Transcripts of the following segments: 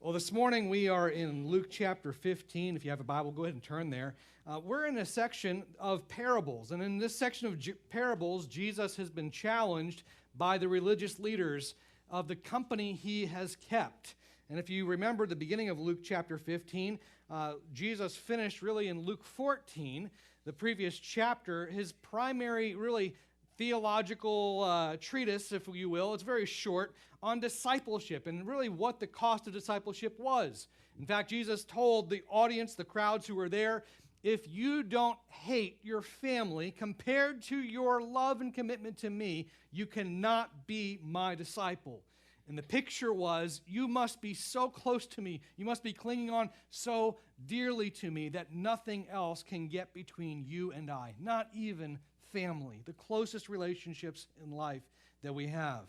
Well, this morning we are in Luke chapter 15. If you have a Bible, go ahead and turn there. We're in a section of parables. And in this section of parables, Jesus has been challenged by the religious leaders of the company he has kept. And if you remember the beginning of Luke chapter 15, Jesus finished really in Luke 14, the previous chapter, his primary really theological treatise, if you will. It's very short, on discipleship and really what the cost of discipleship was. In fact, Jesus told the audience, the crowds who were there, if you don't hate your family compared to your love and commitment to me, you cannot be my disciple. And the picture was, you must be so close to me, you must be clinging on so dearly to me that nothing else can get between you and I, not even family, the closest relationships in life that we have.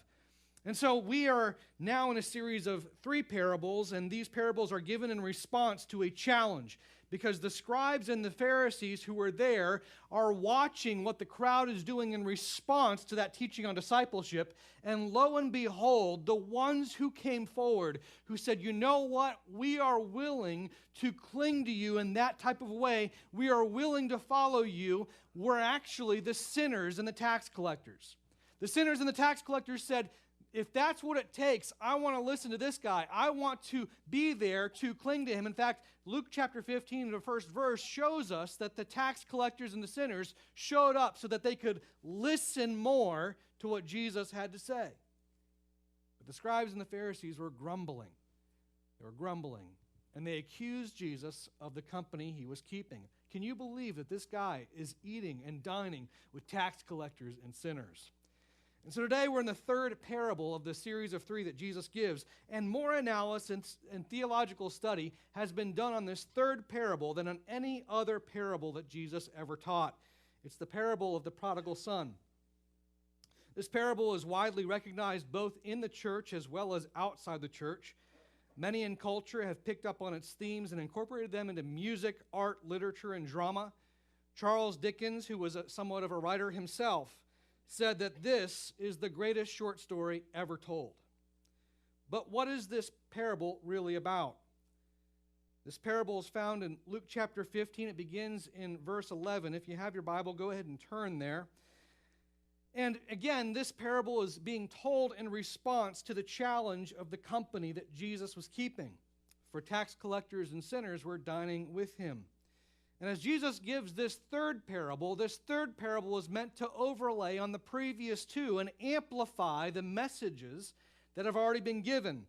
And so we are now in a series of 3 parables, and these parables are given in response to a challenge, because the scribes and the Pharisees who were there are watching what the crowd is doing in response to that teaching on discipleship, and lo and behold, the ones who came forward, who said, you know what, we are willing to cling to you in that type of way, we are willing to follow you, were actually the sinners and the tax collectors. The sinners and the tax collectors said, if that's what it takes, I want to listen to this guy. I want to be there to cling to him. In fact, Luke chapter 15, the first verse, shows us that the tax collectors and the sinners showed up so that they could listen more to what Jesus had to say. But the scribes and the Pharisees were grumbling. They were grumbling. And they accused Jesus of the company he was keeping. Can you believe that this guy is eating and dining with tax collectors and sinners? And so today we're in the 3rd parable of the series of 3 that Jesus gives, and more analysis and theological study has been done on this 3rd parable than on any other parable that Jesus ever taught. It's the parable of the prodigal son. This parable is widely recognized both in the church as well as outside the church. Many in culture have picked up on its themes and incorporated them into music, art, literature, and drama. Charles Dickens, who was somewhat of a writer himself, said that this is the greatest short story ever told. But what is this parable really about? This parable is found in Luke chapter 15. It begins in verse 11. If you have your Bible, go ahead and turn there. And again, this parable is being told in response to the challenge of the company that Jesus was keeping. For tax collectors and sinners were dining with him. And as Jesus gives this 3rd parable is meant to overlay on the previous 2 and amplify the messages that have already been given.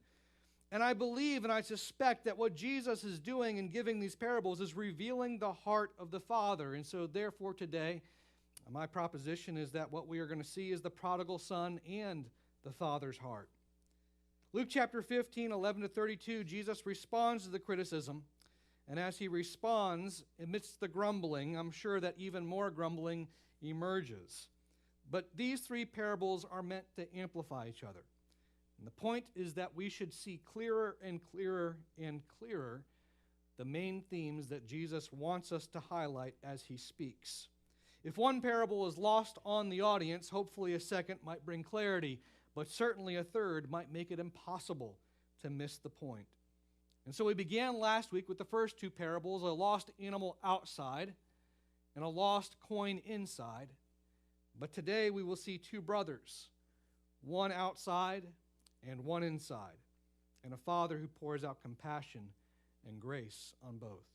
And I believe and I suspect that what Jesus is doing in giving these parables is revealing the heart of the Father. And so therefore today, my proposition is that what we are going to see is the prodigal son and the Father's heart. Luke chapter 15, 11 to 32, Jesus responds to the criticism. And as he responds, amidst the grumbling, I'm sure that even more grumbling emerges. But these 3 parables are meant to amplify each other. And the point is that we should see clearer and clearer and clearer the main themes that Jesus wants us to highlight as he speaks. If one parable is lost on the audience, hopefully a second might bring clarity, but certainly a third might make it impossible to miss the point. And so we began last week with the first 2 parables, a lost animal outside and a lost coin inside. But today we will see 2 brothers, one outside and one inside, and a father who pours out compassion and grace on both.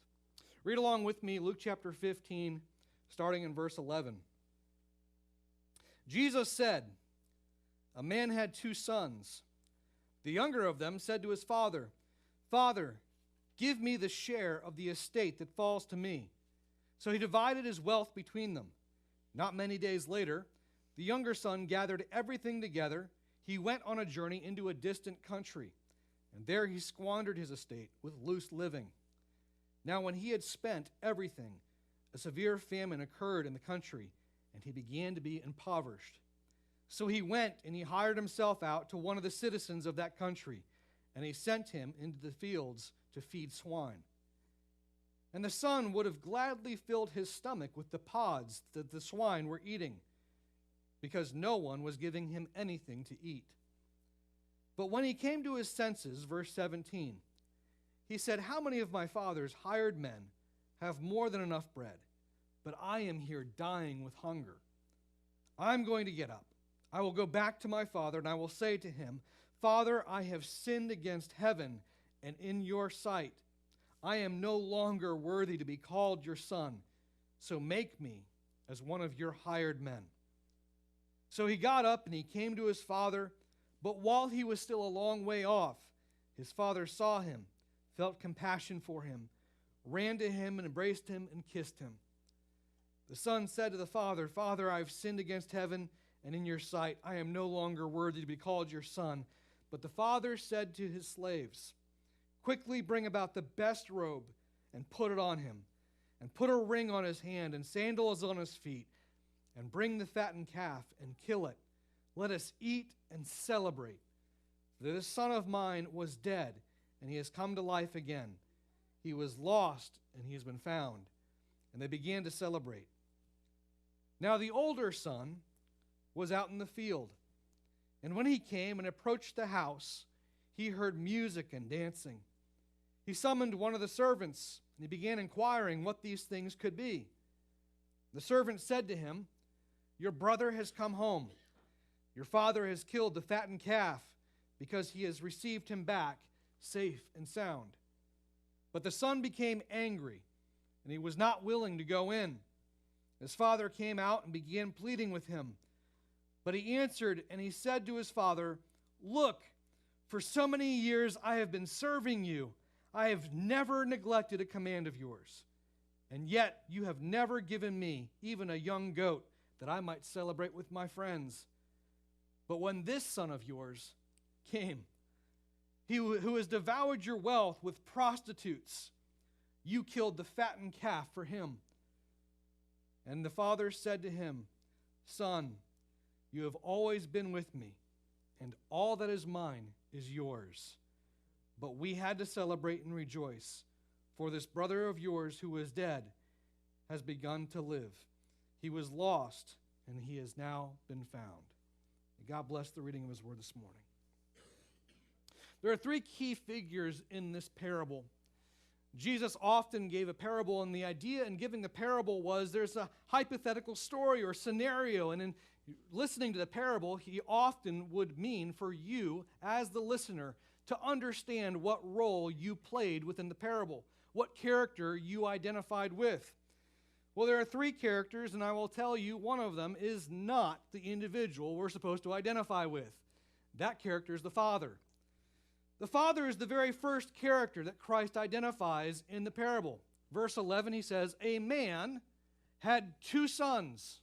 Read along with me, Luke chapter 15, starting in verse 11. Jesus said, a man had 2 sons. The younger of them said to his father, Father, give me the share of the estate that falls to me. So he divided his wealth between them. Not many days later, the younger son gathered everything together. He went on a journey into a distant country, and there he squandered his estate with loose living. Now when he had spent everything, a severe famine occurred in the country, and he began to be impoverished. So he went and he hired himself out to one of the citizens of that country, and he sent him into the fields to feed swine. And the son would have gladly filled his stomach with the pods that the swine were eating, because no one was giving him anything to eat. But when he came to his senses, verse 17, He said, "How many of my father's hired men have more than enough bread, but I am here dying with hunger? I'm going to get up. I will go back to my father, and I will say to him, 'Father, I have sinned against heaven and in your sight. I am no longer worthy to be called your son, so make me as one of your hired men.' So he got up and he came to his father, but while he was still a long way off, his father saw him, felt compassion for him, ran to him and embraced him and kissed him. The son said to the father, 'Father, I have sinned against heaven and in your sight. I am no longer worthy to be called your son.' But the father said to his slaves, 'Quickly bring about the best robe and put it on him, and put a ring on his hand and sandals on his feet, and bring the fattened calf and kill it. Let us eat and celebrate. For this son of mine was dead, and he has come to life again. He was lost, and he has been found.' And they began to celebrate. Now the older son was out in the field, and when he came and approached the house, he heard music and dancing. He summoned one of the servants, and he began inquiring what these things could be. The servant said to him, 'Your brother has come home. Your father has killed the fattened calf, because he has received him back safe and sound.' But the son became angry, and he was not willing to go in. His father came out and began pleading with him. But he answered, and he said to his father, 'Look, for so many years I have been serving you. I have never neglected a command of yours. And yet you have never given me even a young goat, that I might celebrate with my friends. But when this son of yours came, he who has devoured your wealth with prostitutes, you killed the fattened calf for him.' And the father said to him, 'Son, you have always been with me, and all that is mine is yours. But we had to celebrate and rejoice, for this brother of yours who was dead has begun to live. He was lost, and he has now been found.'" May God bless the reading of his word this morning. There are three key figures in this parable. Jesus often gave a parable, and the idea in giving the parable was there's a hypothetical story or scenario, and in listening to the parable, he often would mean for you as the listener to understand what role you played within the parable, what character you identified with. Well, there are three characters, and I will tell you one of them is not the individual we're supposed to identify with. That character is the Father. The Father is the very first character that Christ identifies in the parable. Verse 11, he says, "A man had two sons."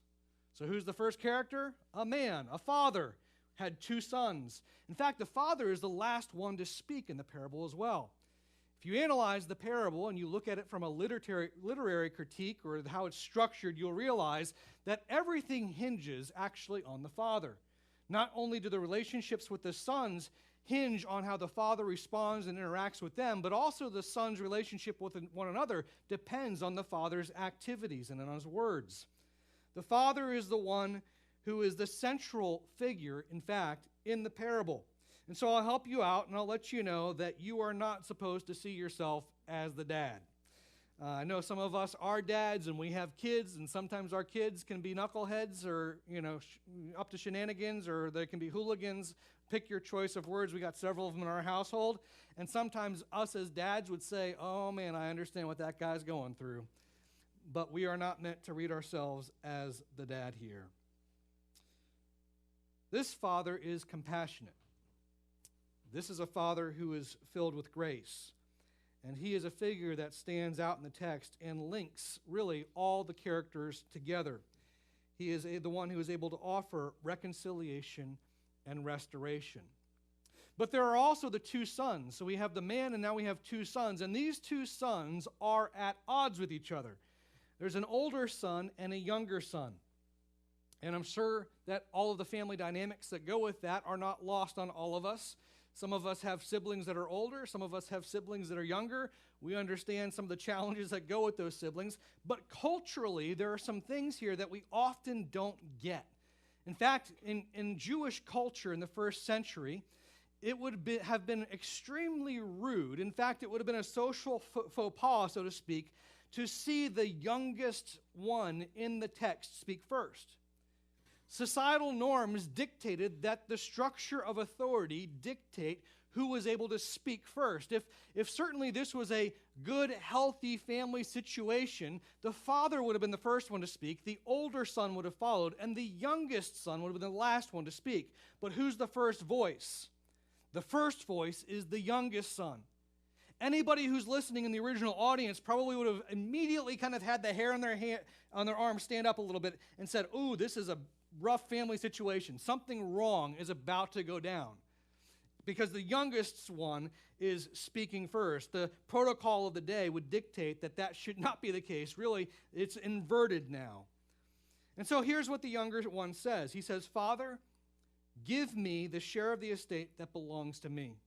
So who's the first character? A man, a father, had two sons. In fact, the father is the last one to speak in the parable as well. If you analyze the parable and you look at it from a literary critique or how it's structured, you'll realize that everything hinges actually on the father. Not only do the relationships with the sons hinge on how the father responds and interacts with them, but also the son's relationship with one another depends on the father's activities and on his words. The father is the one who is the central figure, in fact, in the parable. And so I'll help you out, and I'll let you know that you are not supposed to see yourself as the dad. I know some of us are dads, and we have kids, and sometimes our kids can be knuckleheads or, up to shenanigans, or they can be hooligans. Pick your choice of words. We got several of them in our household. And sometimes us as dads would say, "Oh, man, I understand what that guy's going through." But we are not meant to read ourselves as the dad here. This father is compassionate. This is a father who is filled with grace. And he is a figure that stands out in the text and links really all the characters together. He is the one who is able to offer reconciliation and restoration. But there are also the two sons. So we have the man, and now we have two sons. And these two sons are at odds with each other. There's an older son and a younger son. And I'm sure that all of the family dynamics that go with that are not lost on all of us. Some of us have siblings that are older. Some of us have siblings that are younger. We understand some of the challenges that go with those siblings. But culturally, there are some things here that we often don't get. In fact, in Jewish culture in the first century, it would have been extremely rude. In fact, it would have been a social faux pas, so to speak, to see the youngest one in the text speak first. Societal norms dictated that the structure of authority dictate who was able to speak first. If certainly this was a good, healthy family situation, the father would have been the first one to speak, the older son would have followed, and the youngest son would have been the last one to speak. But who's the first voice? The first voice is the youngest son. Anybody who's listening in the original audience probably would have immediately kind of had the hair on their arm stand up a little bit and said, "Ooh, this is a rough family situation. Something wrong is about to go down." Because the youngest one is speaking first. The protocol of the day would dictate that that should not be the case. Really, it's inverted now. And so here's what the younger one says. He says, "Father, give me the share of the estate that belongs to me."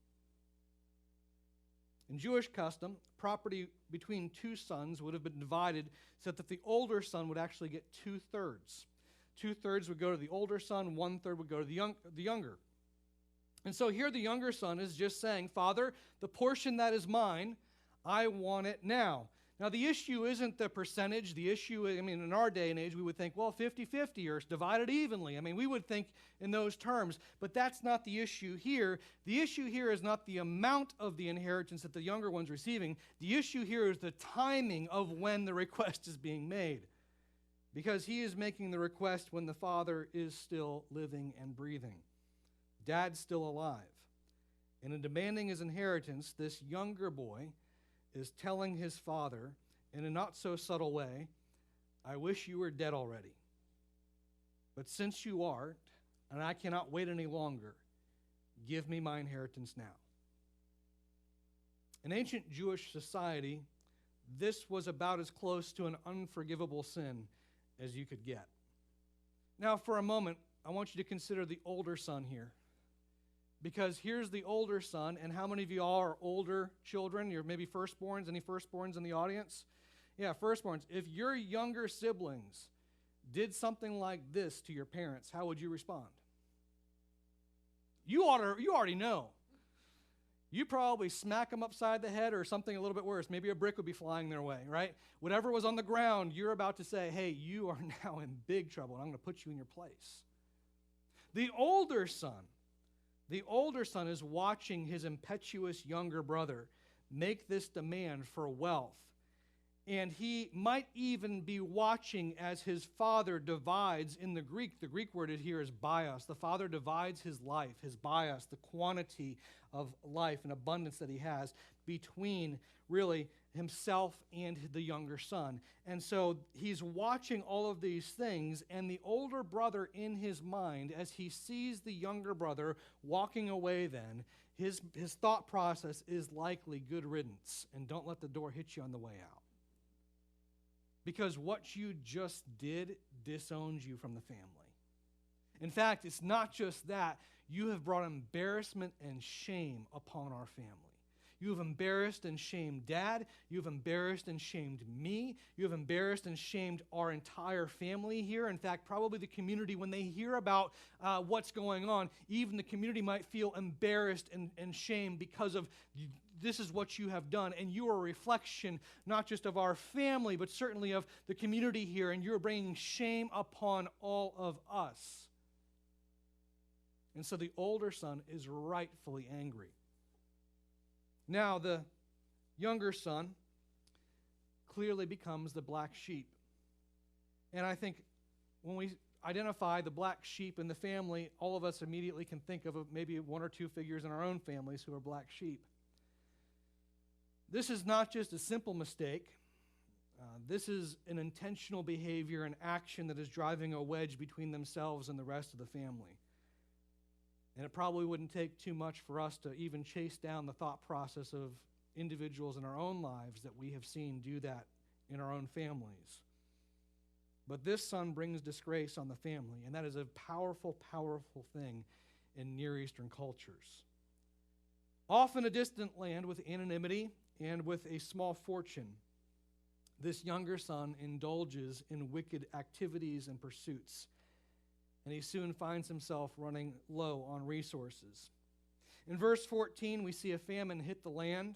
In Jewish custom, property between two sons would have been divided so that the older son would actually get 2/3. 2/3 would go to the older son, 1/3 would go to the younger. And so here the younger son is just saying, "Father, the portion that is mine, I want it now." Now, the issue isn't the percentage. The issue, in our day and age, we would think, well, 50-50 or divided evenly. We would think in those terms, but that's not the issue here. The issue here is not the amount of the inheritance that the younger one's receiving. The issue here is the timing of when the request is being made, because he is making the request when the father is still living and breathing. Dad's still alive. And in demanding his inheritance, this younger boy is telling his father, in a not so subtle way, "I wish you were dead already. But since you aren't, and I cannot wait any longer, give me my inheritance now." In ancient Jewish society, this was about as close to an unforgivable sin as you could get. Now, for a moment, I want you to consider the older son here. Because here's the older son, and how many of you all are older children? You're maybe firstborns. Any firstborns in the audience? Yeah, firstborns. If your younger siblings did something like this to your parents, how would you respond? You already know. You probably smack them upside the head or something a little bit worse. Maybe a brick would be flying their way, right? Whatever was on the ground, you're about to say, "Hey, you are now in big trouble, and I'm going to put you in your place." The older son is watching his impetuous younger brother make this demand for wealth. And he might even be watching as his father divides in the Greek. The Greek word here is bios. The father divides his life, his bios, the quantity of life and abundance that he has between really himself and the younger son. And so he's watching all of these things, and the older brother in his mind, as he sees the younger brother walking away then, his thought process is likely good riddance, and don't let the door hit you on the way out. Because what you just did disowns you from the family. In fact, it's not just that. You have brought embarrassment and shame upon our family. You have embarrassed and shamed Dad. You have embarrassed and shamed me. You have embarrassed and shamed our entire family here. In fact, probably the community, when they hear about what's going on, even the community might feel embarrassed and shamed because of this is what you have done. And you are a reflection not just of our family, but certainly of the community here. And you're bringing shame upon all of us. And so the older son is rightfully angry. Now, the younger son clearly becomes the black sheep. And I think when we identify the black sheep in the family, all of us immediately can think of maybe one or two figures in our own families who are black sheep. This is not just a simple mistake. This is an intentional behavior and action that is driving a wedge between themselves and the rest of the family. And it probably wouldn't take too much for us to even chase down the thought process of individuals in our own lives that we have seen do that in our own families. But this son brings disgrace on the family, and that is a powerful, powerful thing in Near Eastern cultures. Often a distant land with anonymity and with a small fortune, this younger son indulges in wicked activities and pursuits, and he soon finds himself running low on resources. In verse 14, we see a famine hit the land,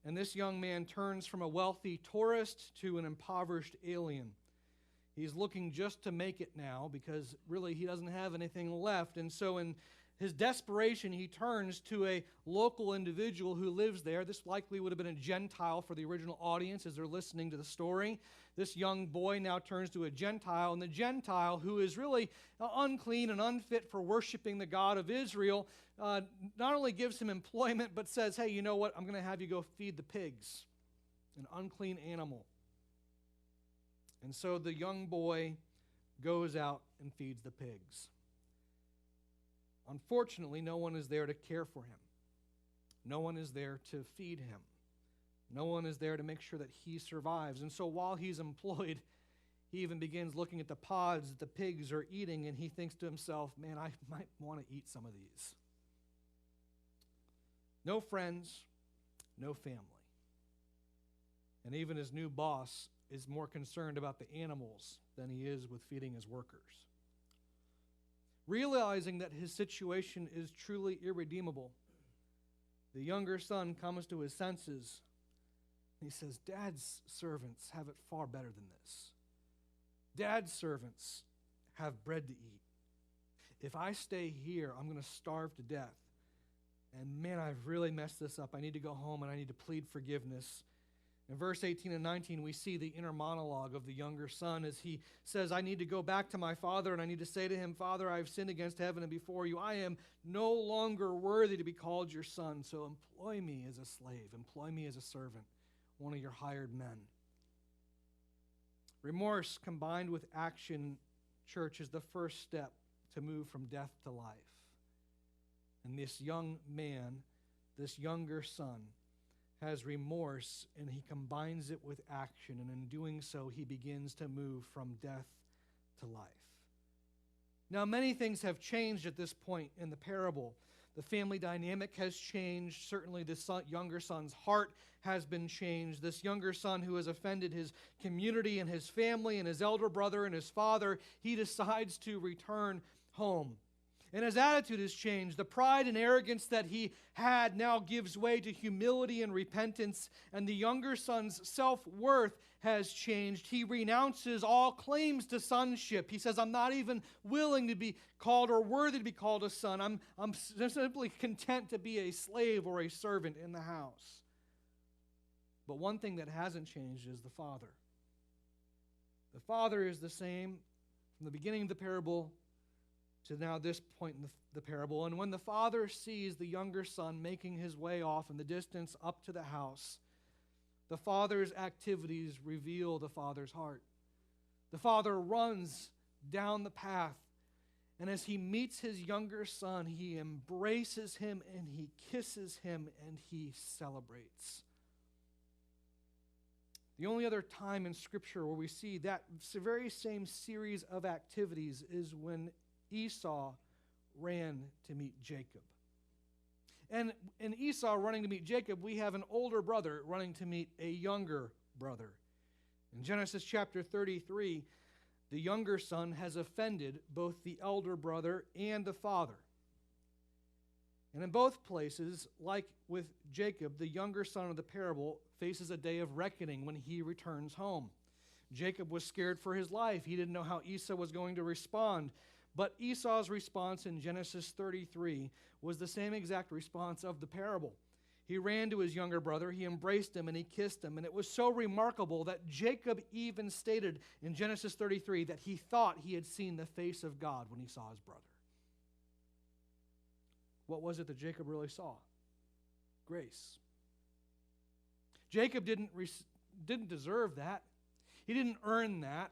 and this young man turns from a wealthy tourist to an impoverished alien. He's looking just to make it now because really he doesn't have anything left. And so in his desperation, he turns to a local individual who lives there. This likely would have been a Gentile for the original audience as they're listening to the story. This young boy now turns to a Gentile, and the Gentile, who is really unclean and unfit for worshiping the God of Israel, not only gives him employment, but says, hey, you know what? I'm going to have you go feed the pigs, an unclean animal. And so the young boy goes out and feeds the pigs. Unfortunately, no one is there to care for him. No one is there to feed him. No one is there to make sure that he survives. And so while he's employed, he even begins looking at the pods that the pigs are eating, and he thinks to himself, man, I might want to eat some of these. No friends, no family. And even his new boss is more concerned about the animals than he is with feeding his workers. Realizing that his situation is truly irredeemable, the younger son comes to his senses. He says, Dad's servants have it far better than this. Dad's servants have bread to eat. If I stay here, I'm going to starve to death. And man, I've really messed this up. I need to go home and I need to plead forgiveness. In verse 18 and 19, we see the inner monologue of the younger son as he says, I need to go back to my father and I need to say to him, Father, I have sinned against heaven and before you. I am no longer worthy to be called your son, so employ me as a slave. Employ me as a servant, one of your hired men. Remorse combined with action, church, is the first step to move from death to life. And this young man, this younger son, has remorse, and he combines it with action, and in doing so, he begins to move from death to life. Now, many things have changed at this point in the parable. The family dynamic has changed. Certainly, the younger son's heart has been changed. This younger son who has offended his community and his family and his elder brother and his father, he decides to return home. And his attitude has changed. The pride and arrogance that he had now gives way to humility and repentance. And the younger son's self-worth has changed. He renounces all claims to sonship. He says, I'm not even willing to be called or worthy to be called a son. I'm simply content to be a slave or a servant in the house. But one thing that hasn't changed is the father. The father is the same from the beginning of the parable to now this point in the parable. And when the father sees the younger son making his way off in the distance up to the house, the father's activities reveal the father's heart. The father runs down the path, and as he meets his younger son, he embraces him and he kisses him and he celebrates. The only other time in Scripture where we see that very same series of activities is when Esau ran to meet Jacob. And in Esau running to meet Jacob, we have an older brother running to meet a younger brother. In Genesis chapter 33, the younger son has offended both the elder brother and the father. And in both places, like with Jacob, the younger son of the parable faces a day of reckoning when he returns home. Jacob was scared for his life. He didn't know how Esau was going to respond. But Esau's response in Genesis 33 was the same exact response of the parable. He ran to his younger brother, he embraced him, and he kissed him. And it was so remarkable that Jacob even stated in Genesis 33 that he thought he had seen the face of God when he saw his brother. What was it that Jacob really saw? Grace. Jacob didn't deserve that. He didn't earn that.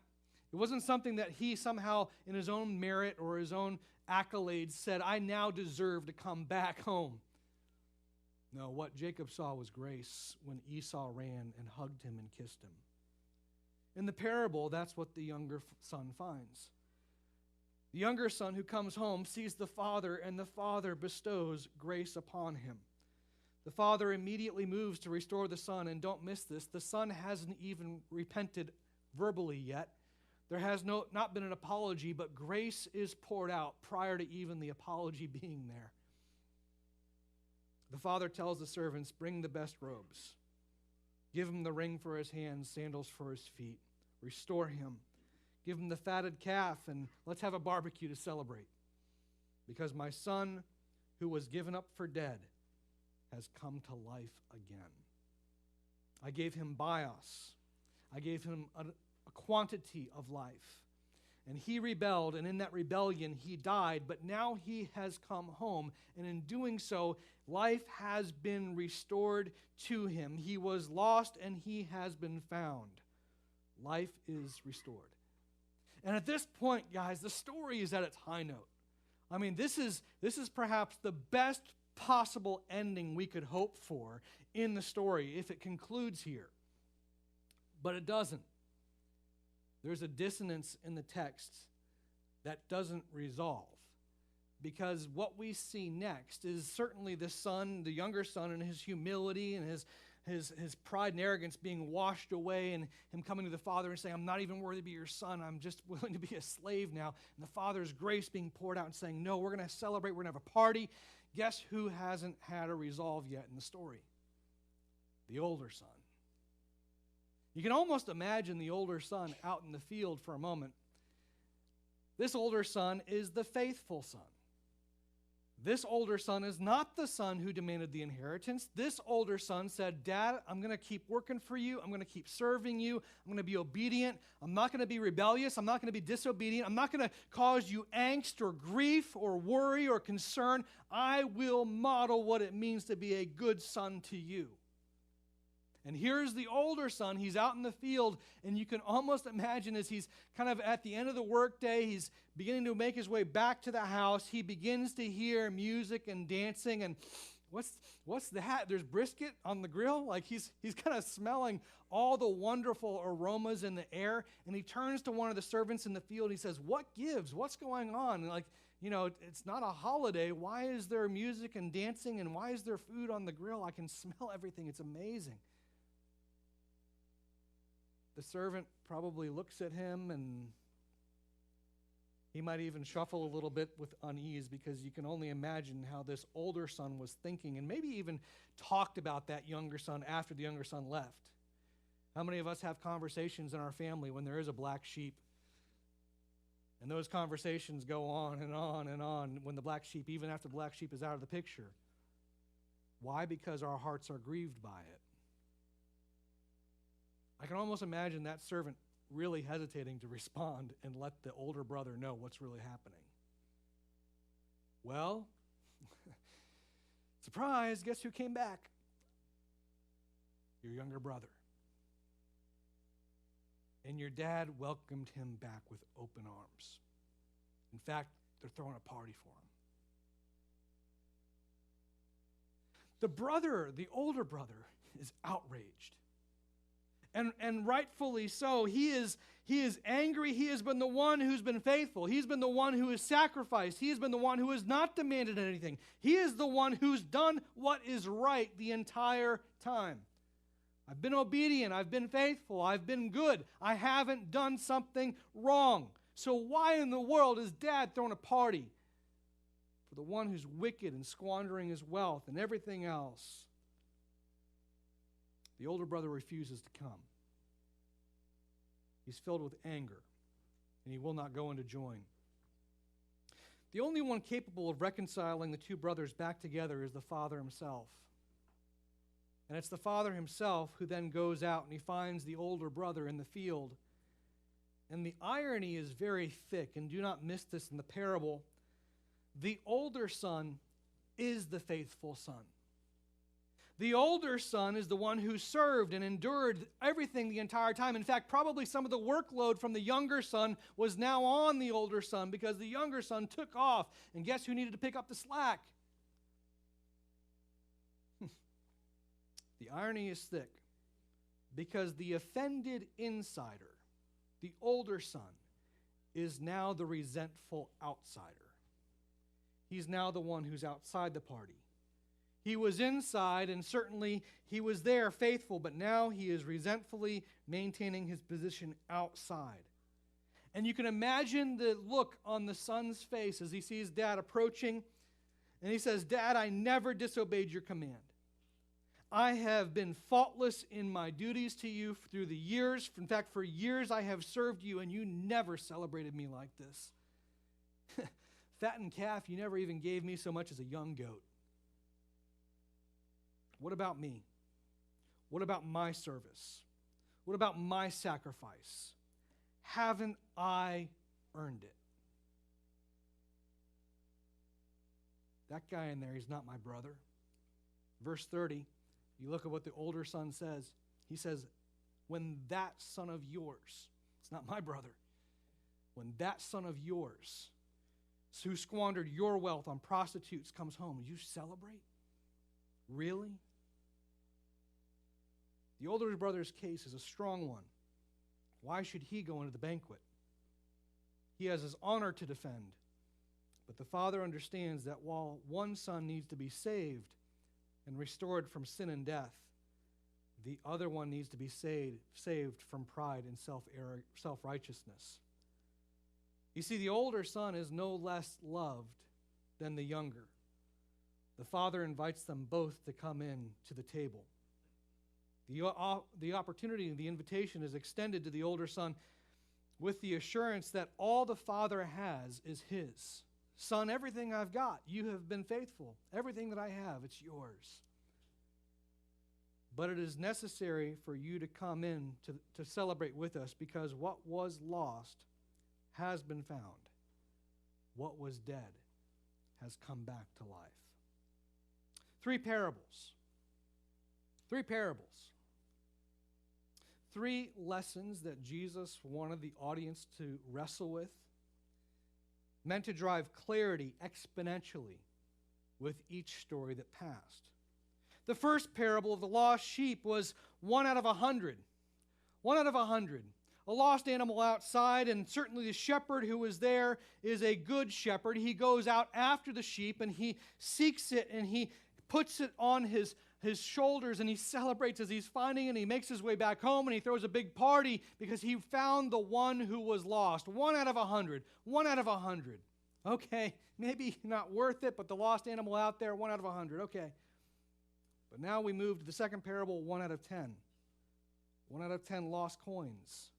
It wasn't something that he somehow, in his own merit or his own accolades, said, I now deserve to come back home. No, what Jacob saw was grace when Esau ran and hugged him and kissed him. In the parable, that's what the younger son finds. The younger son who comes home sees the father, and the father bestows grace upon him. The father immediately moves to restore the son, and don't miss this, the son hasn't even repented verbally yet. There has not been an apology, but grace is poured out prior to even the apology being there. The father tells the servants, bring the best robes. Give him the ring for his hands, sandals for his feet. Restore him. Give him the fatted calf, and let's have a barbecue to celebrate. Because my son, who was given up for dead, has come to life again. I gave him bios. I gave him a quantity of life. And he rebelled, and in that rebellion he died, but now he has come home, and in doing so, life has been restored to him. He was lost, and he has been found. Life is restored. And at this point, guys, the story is at its high note. I mean, this is perhaps the best possible ending we could hope for in the story if it concludes here. But it doesn't. There's a dissonance in the text that doesn't resolve, because what we see next is certainly the son, the younger son, and his humility and his pride and arrogance being washed away, and him coming to the father and saying, I'm not even worthy to be your son, I'm just willing to be a slave now. And the father's grace being poured out and saying, no, we're going to celebrate, we're going to have a party. Guess who hasn't had a resolve yet in the story? The older son. You can almost imagine the older son out in the field for a moment. This older son is the faithful son. This older son is not the son who demanded the inheritance. This older son said, Dad, I'm going to keep working for you. I'm going to keep serving you. I'm going to be obedient. I'm not going to be rebellious. I'm not going to be disobedient. I'm not going to cause you angst or grief or worry or concern. I will model what it means to be a good son to you. And here's the older son. He's out in the field, and you can almost imagine as he's kind of at the end of the workday, he's beginning to make his way back to the house. He begins to hear music and dancing, and what's that? There's brisket on the grill? Like he's kind of smelling all the wonderful aromas in the air, and he turns to one of the servants in the field, and he says, what gives? What's going on? And it's not a holiday. Why is there music and dancing, and why is there food on the grill? I can smell everything. It's amazing. The servant probably looks at him, and he might even shuffle a little bit with unease, because you can only imagine how this older son was thinking, and maybe even talked about that younger son after the younger son left. How many of us have conversations in our family when there is a black sheep? And those conversations go on and on and on when the black sheep, even after the black sheep is out of the picture. Why? Because our hearts are grieved by it. I can almost imagine that servant really hesitating to respond and let the older brother know what's really happening. Well, surprise, guess who came back? Your younger brother. And your dad welcomed him back with open arms. In fact, they're throwing a party for him. The brother, the older brother, is outraged. And rightfully so. He is angry. He has been the one who's been faithful. He's been the one who has sacrificed. He has been the one who has not demanded anything. He is the one who's done what is right the entire time. I've been obedient. I've been faithful. I've been good. I haven't done something wrong. So why in the world is Dad throwing a party for the one who's wicked and squandering his wealth and everything else? The older brother refuses to come. He's filled with anger, and he will not go in to join. The only one capable of reconciling the two brothers back together is the father himself. And it's the father himself who then goes out and he finds the older brother in the field. And the irony is very thick, and do not miss this in the parable. The older son is the faithful son. The older son is the one who served and endured everything the entire time. In fact, probably some of the workload from the younger son was now on the older son, because the younger son took off. And guess who needed to pick up the slack? The irony is thick, because the offended insider, the older son, is now the resentful outsider. He's now the one who's outside the party. He was inside, and certainly he was there faithful, but now he is resentfully maintaining his position outside. And you can imagine the look on the son's face as he sees Dad approaching, And he says, Dad, I never disobeyed your command. I have been faultless in my duties to you through the years. In fact, for years I have served you, and you never celebrated me like this. Fattened calf, you never even gave me so much as a young goat. What about me? What about my service? What about my sacrifice? Haven't I earned it? That guy in there, he's not my brother. Verse 30, you look at what the older son says. He says, when that son of yours, it's not my brother, when that son of yours, who squandered your wealth on prostitutes, comes home, you celebrate? Really? The older brother's case is a strong one. Why should he go into the banquet? He has his honor to defend. But the father understands that while one son needs to be saved and restored from sin and death, the other one needs to be saved from pride and self-righteousness. You see, the older son is no less loved than the younger. The father invites them both to come in to the table. The opportunity, the invitation is extended to the older son with the assurance that all the father has is his. Son, everything I've got, you have been faithful. Everything that I have, it's yours. But it is necessary for you to come in to celebrate with us, because what was lost has been found. What was dead has come back to life. Three parables. Three lessons that Jesus wanted the audience to wrestle with, meant to drive clarity exponentially with each story that passed. The first parable of the lost sheep was 1 out of 100. 1 out of 100. A lost animal outside, and certainly the shepherd who was there is a good shepherd. He goes out after the sheep, and he seeks it, and he puts it on his shoulders, and he celebrates as he's finding it, and he makes his way back home, and he throws a big party because he found the one who was lost. 1 out of 100. 1 out of 100. Okay, maybe not worth it, but the lost animal out there, 1 out of 100. Okay. But now we move to the second parable, 1 out of 10. 1 out of 10 lost coins.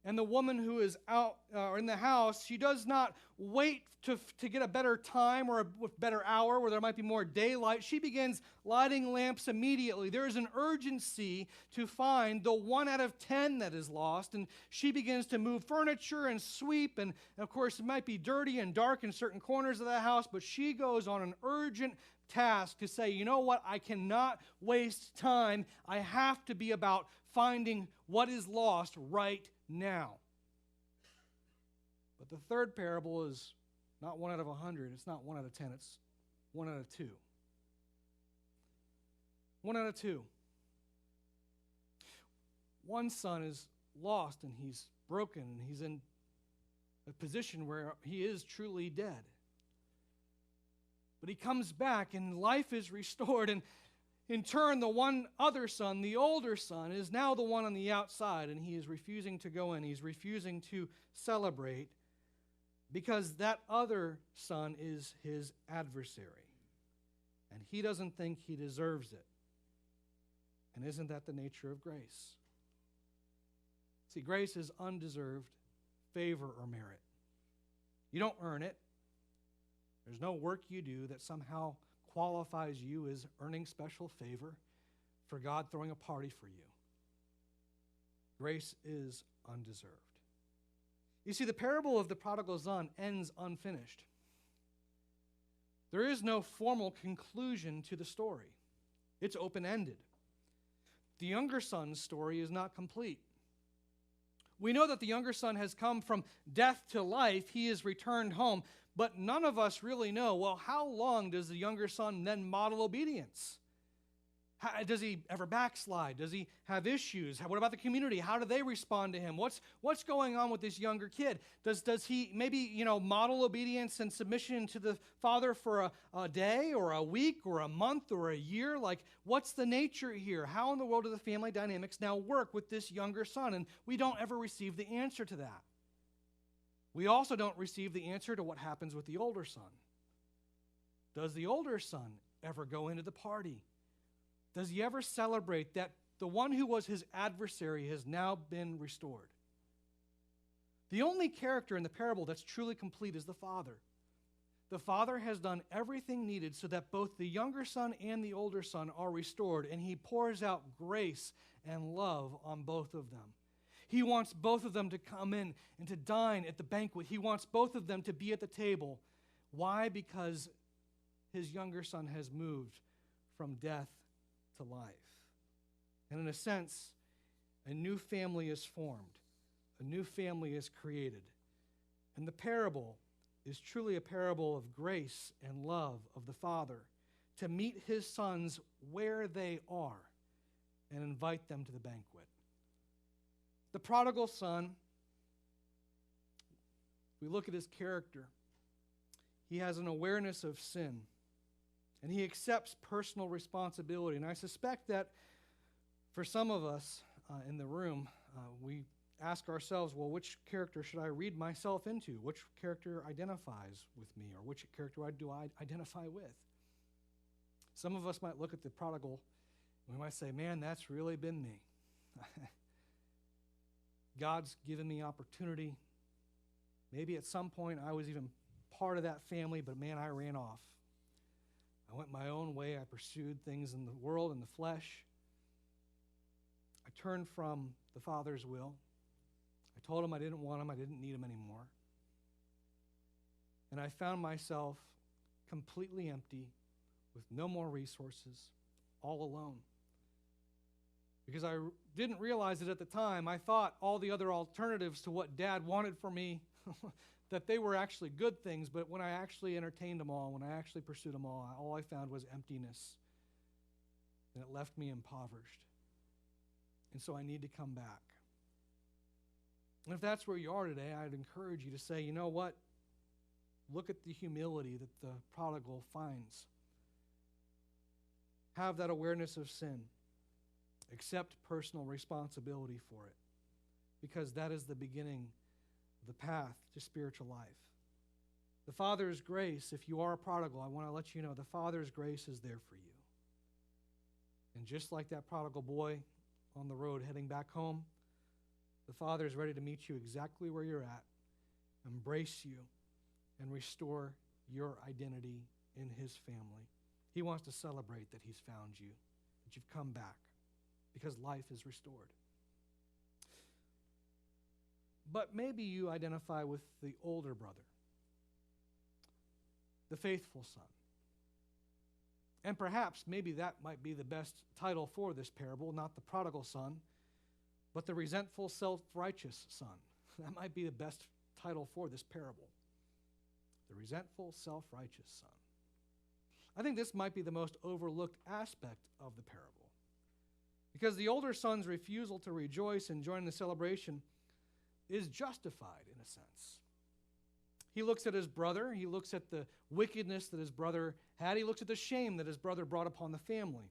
And the woman who is out in the house, she does not wait to get a better time or a better hour where there might be more daylight. She begins lighting lamps immediately. There is an urgency to find the 1 out of 10 that is lost. And she begins to move furniture and sweep. And of course, it might be dirty and dark in certain corners of the house, but she goes on an urgent task to say, you know what, I cannot waste time. I have to be about finding what is lost right now. But the third parable is not 1 out of 100. It's not 1 out of 10. It's 1 out of 2. 1 out of 2. One son is lost, and he's broken, and he's in a position where he is truly dead. But he comes back, and life is restored, and in turn, the one other son, the older son, is now the one on the outside, and he is refusing to go in. He's refusing to celebrate because that other son is his adversary, and he doesn't think he deserves it. And isn't that the nature of grace? See, grace is undeserved favor or merit. You don't earn it. There's no work you do that somehow qualifies you as earning special favor for God throwing a party for you. Grace is undeserved. You see, the parable of the prodigal son ends unfinished. There is no formal conclusion to the story. It's open-ended. The younger son's story is not complete. We know that the younger son has come from death to life. He is returned home. But none of us really know, well, how long does the younger son then model obedience? Does he ever backslide? Does he have issues? What about the community? How do they respond to him? What's going on with this younger kid? Does he maybe, model obedience and submission to the father for a day or a week or a month or a year? Like, what's the nature here? How in the world do the family dynamics now work with this younger son? And we don't ever receive the answer to that. We also don't receive the answer to what happens with the older son. Does the older son ever go into the party? Does he ever celebrate that the one who was his adversary has now been restored? The only character in the parable that's truly complete is the father. The father has done everything needed so that both the younger son and the older son are restored, and he pours out grace and love on both of them. He wants both of them to come in and to dine at the banquet. He wants both of them to be at the table. Why? Because his younger son has moved from death to life. And in a sense, a new family is formed. A new family is created. And the parable is truly a parable of grace and love of the Father to meet his sons where they are and invite them to the banquet. The prodigal son, we look at his character. He has an awareness of sin, and he accepts personal responsibility. And I suspect that for some of us in the room, we ask ourselves, well, which character should I read myself into? Which character identifies with me, or which character do I identify with? Some of us might look at the prodigal, and we might say, man, that's really been me. God's given me opportunity. Maybe at some point I was even part of that family, but man, I ran off. I went my own way. I pursued things in the world and the flesh. I turned from the Father's will. I told him I didn't want him. I didn't need him anymore. And I found myself completely empty with no more resources, all alone. Because I didn't realize it at the time. I thought all the other alternatives to what Dad wanted for me, that they were actually good things, but when I actually entertained them all, when I actually pursued them all I found was emptiness. And it left me impoverished. And so I need to come back. And if that's where you are today, I'd encourage you to say, you know what? Look at the humility that the prodigal finds. Have that awareness of sin. Accept personal responsibility for it, because that is the beginning of the path to spiritual life. The Father's grace, if you are a prodigal, I want to let you know the Father's grace is there for you. And just like that prodigal boy on the road heading back home, the Father is ready to meet you exactly where you're at, embrace you, and restore your identity in his family. He wants to celebrate that he's found you, that you've come back, because life is restored. But maybe you identify with the older brother, the faithful son. And perhaps maybe that might be the best title for this parable, not the prodigal son, but the resentful, self-righteous son. That might be the best title for this parable. The resentful, self-righteous son. I think this might be the most overlooked aspect of the parable. Because the older son's refusal to rejoice and join the celebration is justified in a sense. He looks at his brother. He looks at the wickedness that his brother had. He looks at the shame that his brother brought upon the family.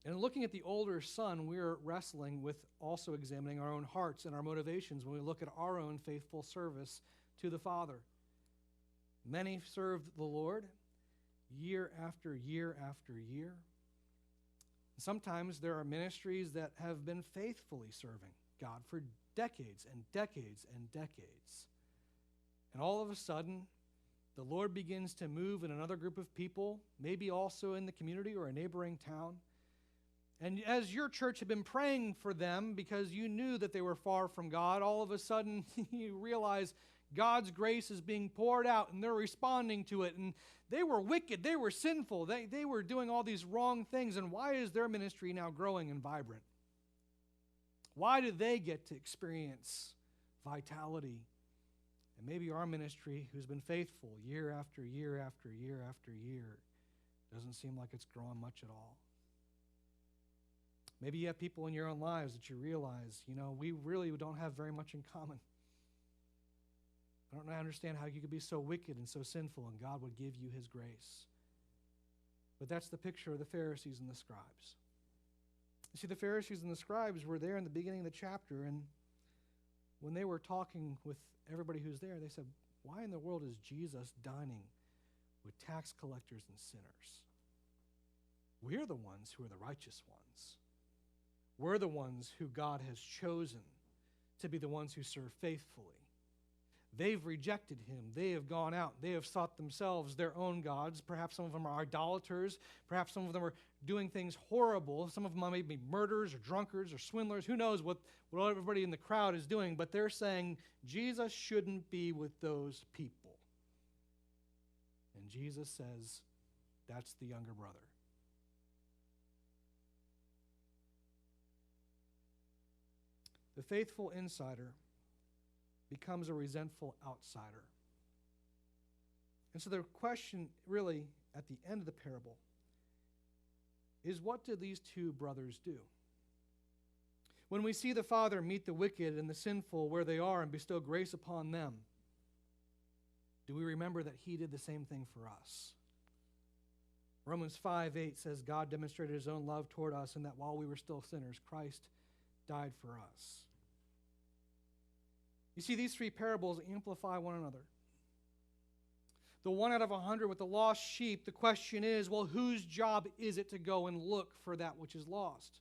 And looking at the older son, we're wrestling with also examining our own hearts and our motivations when we look at our own faithful service to the Father. Many served the Lord year after year after year. Sometimes there are ministries that have been faithfully serving God for decades and decades and decades. And all of a sudden, the Lord begins to move in another group of people, maybe also in the community or a neighboring town. And as your church had been praying for them because you knew that they were far from God, all of a sudden you realize God's grace is being poured out and they're responding to it. And they were wicked. They were sinful. They were doing all these wrong things. And why is their ministry now growing and vibrant? Why do they get to experience vitality? And maybe our ministry, who's been faithful year after year after year after year, doesn't seem like it's growing much at all. Maybe you have people in your own lives that you realize, we really don't have very much in common. I don't understand how you could be so wicked and so sinful and God would give you his grace. But that's the picture of the Pharisees and the scribes. You see, the Pharisees and the scribes were there in the beginning of the chapter, and when they were talking with everybody who's there, they said, why in the world is Jesus dining with tax collectors and sinners. We're the ones who are the righteous ones. We're the ones who God has chosen to be the ones who serve faithfully. They've rejected him. They have gone out. They have sought themselves their own gods. Perhaps some of them are idolaters. Perhaps some of them are doing things horrible. Some of them may be murderers or drunkards or swindlers. Who knows what everybody in the crowd is doing, but they're saying Jesus shouldn't be with those people. And Jesus says, that's the younger brother. The faithful insider becomes a resentful outsider. And so the question really at the end of the parable is, what did these two brothers do? When we see the Father meet the wicked and the sinful where they are and bestow grace upon them, do we remember that he did the same thing for us? Romans 5:8 says, God demonstrated his own love toward us, and that while we were still sinners, Christ died for us. You see, these three parables amplify one another. The 1 out of 100 with the lost sheep, the question is, well, whose job is it to go and look for that which is lost?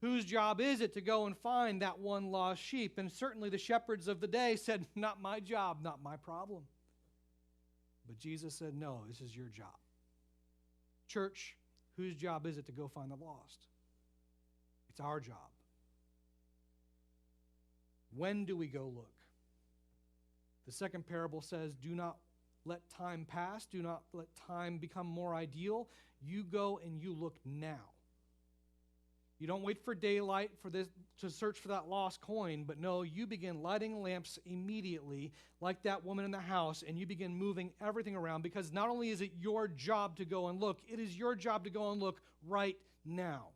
Whose job is it to go and find that one lost sheep? And certainly the shepherds of the day said, not my job, not my problem. But Jesus said, no, this is your job. Church, whose job is it to go find the lost? It's our job. When do we go look? The second parable says, do not let time pass. Do not let time become more ideal. You go and you look now. You don't wait for daylight for this to search for that lost coin, but no, you begin lighting lamps immediately, like that woman in the house, and you begin moving everything around, because not only is it your job to go and look, it is your job to go and look right now.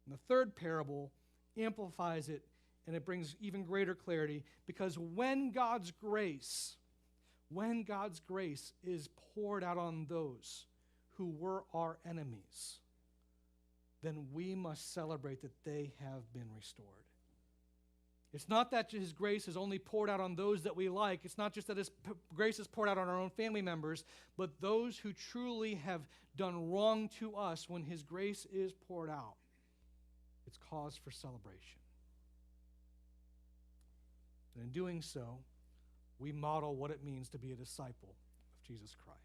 And the third parable amplifies it, and it brings even greater clarity, because when God's grace is poured out on those who were our enemies, then we must celebrate that they have been restored. It's not that his grace is only poured out on those that we like. It's not just that his grace is poured out on our own family members, but those who truly have done wrong to us. When his grace is poured out, it's cause for celebration. And in doing so, we model what it means to be a disciple of Jesus Christ.